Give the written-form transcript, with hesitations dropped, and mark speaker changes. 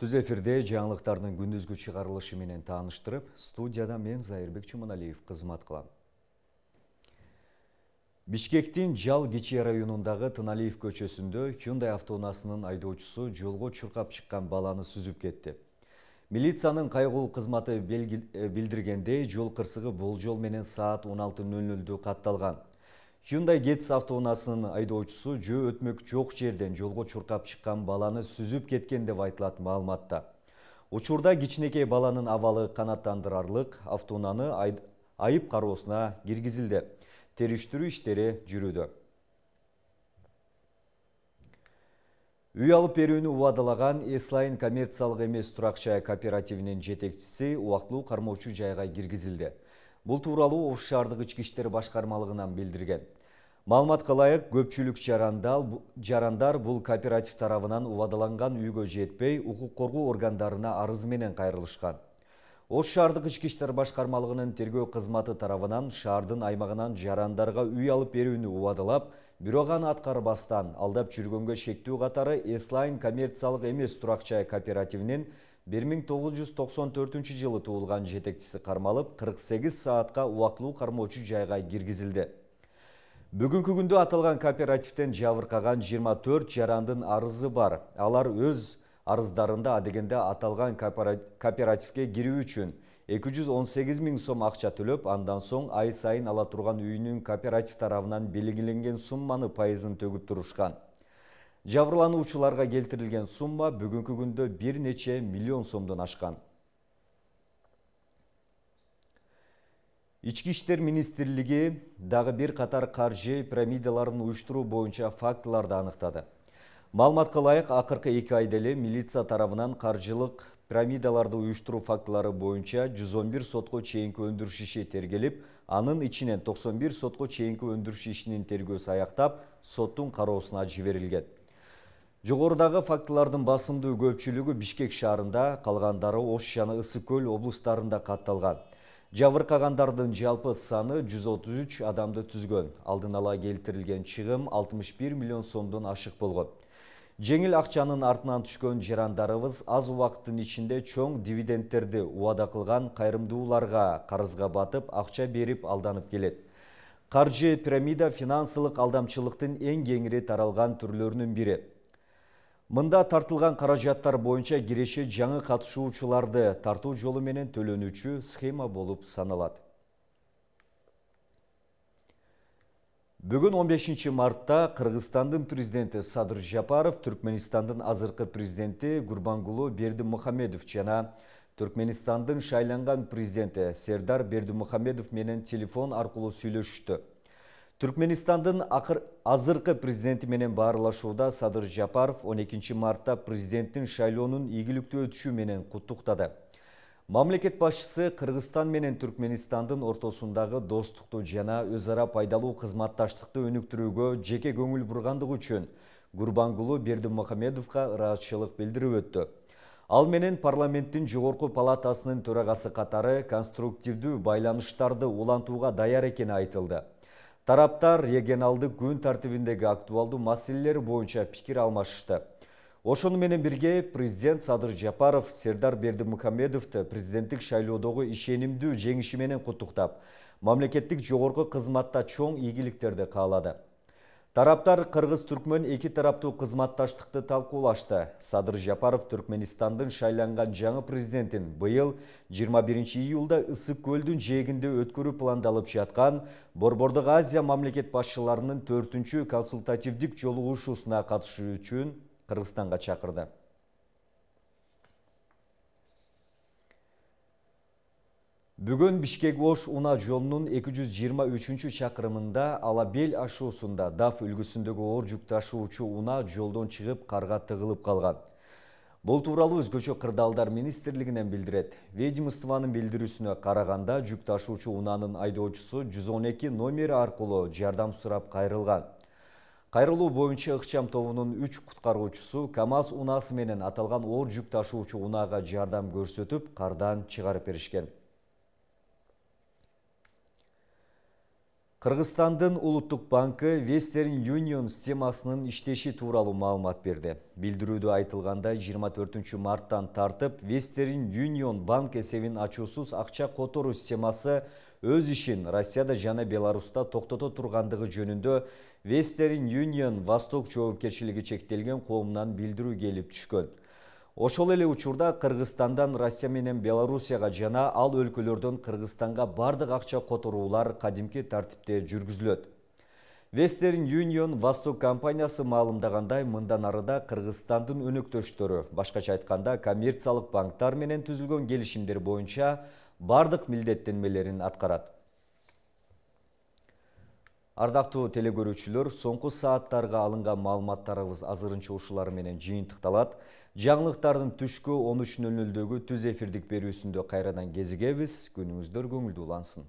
Speaker 1: Түз эфирде жаңылыктардын күндүзгү чыгарылышы менен тааныштырып, студияда мен Зайырбек Чуманалиев кызмат кылам. Бишкектин Жал Кичи районундагы Тыналиев көчөсүндө Hyundai автоунаасынын айдоочусу жолго чуркап чыккан баланы сүзүп кетти. Милициянын кайгылуу кызматы билдиргендей, жол кырсыгы болжол менен саат 16:00 катталган. Hyundai Getz автоунаасынын айдоочусу жөө өтмөк жок жерден жолго чуркап чыккан баланы сүзүп кеткен деп айтылат маалыматта. Учурда кичинекей баланын абалы канааттандырарлык, автоунааны айып кароосуна киргизилди. Териштирүү иштери жүрүүдө. Үй алып берүүнү убадалаган Эслайн коммерциялык эмес турак-жай кооперативинин жетекчиси убактылуу кармоочу жайга киргизилди. Бул тууралуу Ош шаардык ички иштер башкармалыгынан билдирген. Маалыматка ылайык, көпчүлүк жарандар бул кооператив тарабынан убадаланган үйгө жетпей, укук коргоо органдарына арыз менен кайрылышкан. Ош шаардык ички иштер башкармалыгынын тергөө кызматы тарабынан шаардын аймагынан жарандарга үй алып берүүнү убадалап, бирок аны аткарбастан алдап жүргөнгө шектүү катары Эслайн коммерциялык эмес турак-жай кооперативинин 1994 жылы туулган жетекчиси кармалып, 48 саатка убактылуу кармоочу жайга киргизилди. Бүгүнкү күндө аталган кооперативден жабыркаган 24 жарандын арызы бар. Алар өз арыздарында адегенде аталган кооперативге кирүү үчүн 218 000 сом акча төлөп, андан соң ай сайын ала турган үйүнүн кооператив тарабынан белгиленген сумманы пайызын төгүп турушкан. Жабырлануучуларга келтирилген сумма бүгүнкү күндө бир нече миллион сомдон ашкан. Ички иштер министрлиги дагы бир катар каржы пирамидаларын уюштуруу боюнча фактыларды аныктады. Маалыматка ылайык, акыркы 2 айда эле милиция тарабынан каржылык пирамидаларды уюштуруу фактылары боюнча 111 сотко чейинки өндүрүш иши тергелип, анын ичинен 91 сотко чейинки өндүрүш ишинин тергөөсү аяктап, соттун кароосуна жиберилген. Жогорудагы фактылардын басымдуу көпчүлүгү Бишкек шаарында, калгандары Ош жана Ысык Көл облустарында катталган. Жабыркагандардын жалпы саны 133 адамды түзгөн. Алдын ала келтирилген чыгым 61 миллион сомдон ашык болгон. Жеңил акчанын артынан түшкөн жарандарыбыз аз убакыттын ичинде чоң дивидендтерди убада кылган кайрымдууларга карызга батып, акча берип алданып келет. Каржы пирамида финансылык алдамчылыктын эң кеңири таралган түрлөрүнүн бири. Мында тартылган каражаттар боюнча киреше жаңы катышуучуларды тартуу жолу менен төлөнүүчү схема болуп саналат. Бүгүн 15 мартта Кыргызстандын президенти Садыр Жапаров, Түркменистандын азыркы президенти Гурбангулы Бердимухамедов жана Түркменистандын шайланган президенти Сердар Бердимухамедов менен телефон аркылуу сүйлөшүштү. Түркменистандын азыркы президенти менен баарлашууда Садыр Жапаров 12 мартта президенттин шайлоонун ийгиликтүү өтүшү менен куттуктады. Мамлекет башчысы Кыргызстан менен Түркменистандын ортосундагы достукту жана өз ара пайдалуу кызматташтыкты өнүктүрүүгө жеке көңүл бургандыгы үчүн Гурбангулы Бердимухамедовго ыраазычылык билдирип өттү. Ал менен парламенттин жогорку палатасынын төрагасы катары конструктивдүү байланыштарды улантууга даяр экени айтылды. Тараптар регионалдык күн тартибиндеги актуалдуу маселелер боюнча пикир алмашышты. Ошону менен бирге президент Садыр Жапаров Сердар Бердимухамедовду президенттик шайлоодогу ишенимдүү жеңиши менен куттуктап, мамлекеттик жогорку кызматта чоң ийгиликтерди каалады. Тараптар кыргыз-түркмөн эки тараптуу кызматташтыкты талкуулашты. Садыр Жапаров Түркменистандын шайланган жаңы президентин быйыл 21 июлда Ысык Көлдүн жээгинде өткөрүү пландалып жаткан Борбордук Азия мамлекет башчыларынын 4-чү консультативдик жолугушуусуна катышуу үчүн Кыргызстанга чакырды. Бүгүн Бишкек-Ош унаа жолунун 223 чакырымында Алабел ашуусунда ДАФ үлгүсүндөгү оор жүк ташуучу унаа жолдон чыгып карга тыгылып калган. Бул тууралуу Өзгөчө кырдаалдар министрлигинен билдирет. Ведомствонун билдирүүсүнө караганда, жүк ташуучу унаанын айдоочусу 112 номери аркылуу жардам сурап кайрылган. Кайрылуу боюнча ыкчам тобунун 3 куткаруучусу КАМАЗ унаасы менен аталган оор жүк ташуучу унаага жардам көрсөтүп, кардан чыгарып беришкен. Кыргызстандын Улуттук банкы Western Union системасынын иштеши тууралуу маалымат берди. Билдирүүдө айтылгандай 24 марттан тартып Western Union банк эсебин ачуусуз акча которуу системасы өз ишин Россияда жана Беларуста токтото тургандыгы жөнүндө Western Union Восток жоопкерчилиги чектелген коомунан билдирүү келип түшкөн. Ошол эле учурда Кыргызстандан Россия менен Белоруссияга жана ал өлкөлөрдөн Кыргызстанга бардык акча которуулар кадимки тартипте жүргүзүлөт. Western Union Восток компаниясы маалымдагандай, мындан арыда Кыргызстандын өнөктөштөрү, башкача айтканда коммерциялык банктар менен түзүлгөн келишимдер боюнча бардык милдеттенмелерин аткарат. Ардактуу телекөрүүчүлөр, соңку сааттарга алынган маалыматтарыбыз азырынча ушулар менен жыйынтыкталат. Жаңылыктардын түшкү 13:00дөгү түз эфирдик берүүсүндө кайрадан кезигебиз. Күнүңүздөр көңүлдүү улансын.